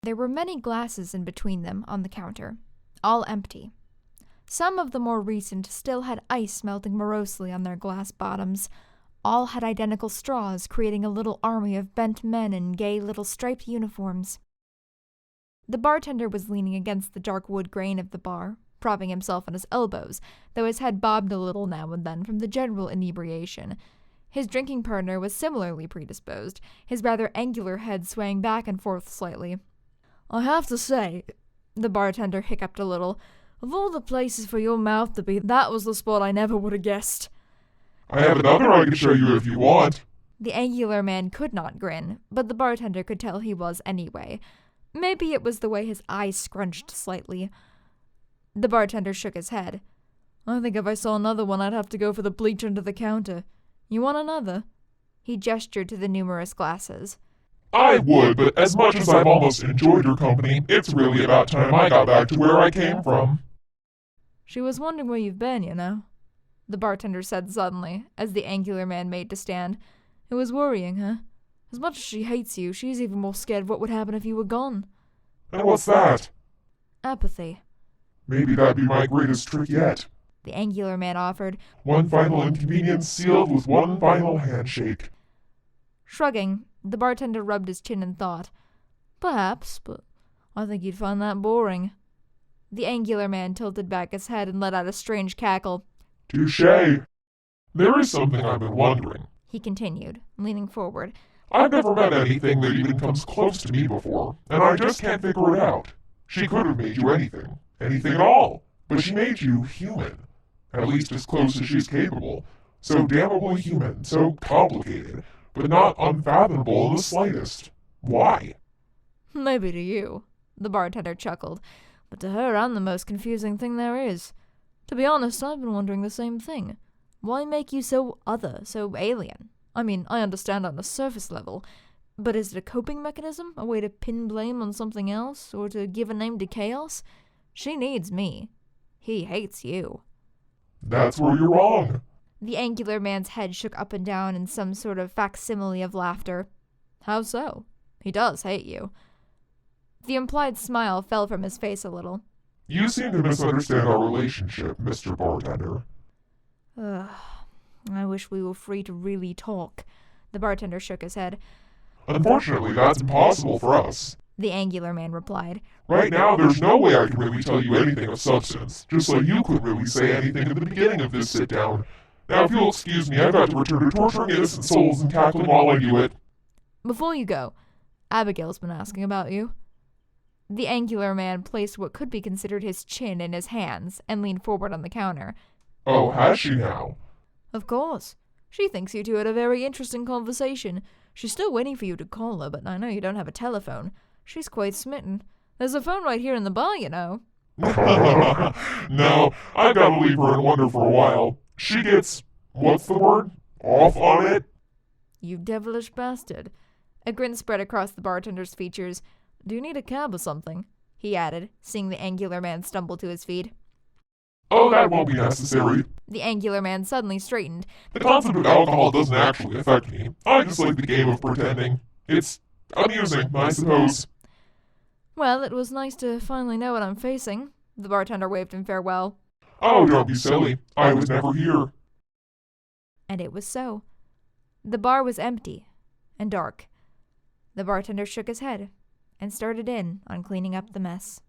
There were many glasses in between them on the counter, all empty. Some of the more recent still had ice melting morosely on their glass bottoms. All had identical straws, creating a little army of bent men in gay little striped uniforms. The bartender was leaning against the dark wood grain of the bar, propping himself on his elbows, though his head bobbed a little now and then from the general inebriation. His drinking partner was similarly predisposed, his rather angular head swaying back and forth slightly. "I have to say," the bartender hiccuped a little, "of all the places for your mouth to be, that was the spot I never would have guessed." "I have another I can show you if you want." The angular man could not grin, but the bartender could tell he was anyway. Maybe it was the way his eyes scrunched slightly. The bartender shook his head. "I think if I saw another one, I'd have to go for the bleach under the counter. You want another?" He gestured to the numerous glasses. "I would, but as much as I've almost enjoyed your company, it's really about time I got back to where I came from." "She was wondering where you've been, you know," the bartender said suddenly, as the angular man made to stand. "It was worrying her. As much as she hates you, she's even more scared of what would happen if you were gone." "And what's that?" "Apathy." "Maybe that'd be my greatest trick yet," the angular man offered. "One final inconvenience sealed with one final handshake." Shrugging, the bartender rubbed his chin in thought. "Perhaps, but I think you'd find that boring." The angular man tilted back his head and let out a strange cackle. "Touché. There is something I've been wondering," he continued, leaning forward. "I've never met anything that even comes close to me before, and I just can't figure it out. She could have made you anything at all, but she made you human, at least as close as she's capable. So damnably human, so complicated, but not unfathomable in the slightest. Why?" "Maybe to you," the bartender chuckled, "but to her I'm the most confusing thing there is. To be honest, I've been wondering the same thing. Why make you so other, so alien? I mean, I understand on a surface level, but is it a coping mechanism, a way to pin blame on something else, or to give a name to chaos? She needs me. He hates you." "That's where you're wrong." The angular man's head shook up and down in some sort of facsimile of laughter. "How so? He does hate you." The implied smile fell from his face a little. "You seem to misunderstand our relationship, Mr. Bartender." I wish we were free to really talk." The bartender shook his head. "Unfortunately, that's impossible for us," the angular man replied. "Right now, there's no way I can really tell you anything of substance, just like you couldn't really say anything at the beginning of this sit-down. Now, if you'll excuse me, I've got to return to torturing innocent souls and cackling while I do it." "Before you go, Abigail's been asking about you." The angular man placed what could be considered his chin in his hands and leaned forward on the counter. "Oh, has she now?" "Of course. She thinks you two had a very interesting conversation. She's still waiting for you to call her, but I know you don't have a telephone. She's quite smitten. There's a phone right here in the bar, you know." "No, I've got to leave her and wonder for a while. She gets, what's the word, off on it." "You devilish bastard." A grin spread across the bartender's features. "Do you need a cab or something?" he added, seeing the angular man stumble to his feet. "Oh, that won't be necessary." The angular man suddenly straightened. "The concept of alcohol doesn't actually affect me. I just like the game of pretending. It's amusing, I suppose." "Well, it was nice to finally know what I'm facing." The bartender waved in farewell. "Oh, don't be silly. I was never here." And it was so. The bar was empty and dark. The bartender shook his head and started in on cleaning up the mess.